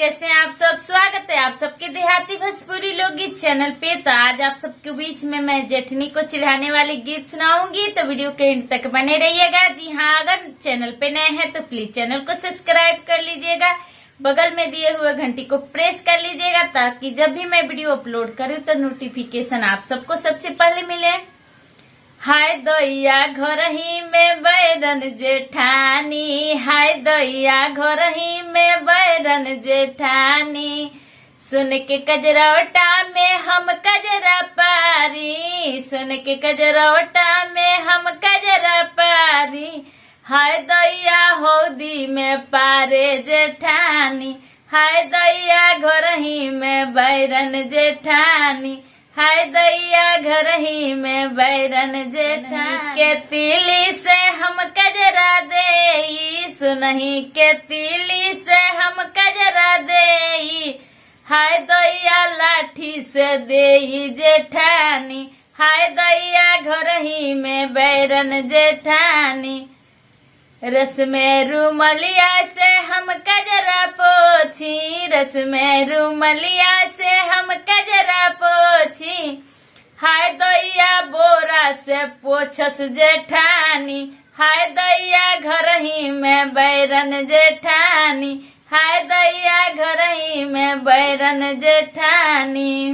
कैसे हैं आप सब। स्वागत है आप सबके देहाती भोजपुरी लोकगीत चैनल पे। तो आज आप सबके बीच में मैं जेठनी को चिढ़ाने वाली गीत सुनाऊंगी, तो वीडियो के एंड तक बने रहिएगा। जी हाँ, अगर चैनल पे नए हैं तो प्लीज चैनल को सब्सक्राइब कर लीजिएगा, बगल में दिए हुए घंटी को प्रेस कर लीजिएगा, ताकि जब भी मैं वीडियो अपलोड करूँ तो नोटिफिकेशन आप सबको सबसे पहले मिले। हाय दैया घरही में बैरन जेठानी, हाय दैया घरही में बैरन जेठानी, सुन के कजरौटा में हम कजरा पारी, सुन के कजरौटा में हम कजरा पारी, हाय दैया हौदी में पारे जेठानी, हाय दैया घरही में बैरन जेठानी, हाय दैया घर ही में बैरन जेठानी, के तिली से हम कजरा देई, सुनही के तिली से हम कजरा देई, हाय दैया लाठी से देई जेठानी, हाय दैया घर ही में बैरन जेठानी, रस में रूमलिया से हम कजरा पोछी, रस में रूमलिया से हम कजरा पोछी, हाय दैया बोरा से पोछस जेठानी, हाय दैया घर ही में बैरन जेठानी, हाय दैया घर ही में बैरन जेठानी।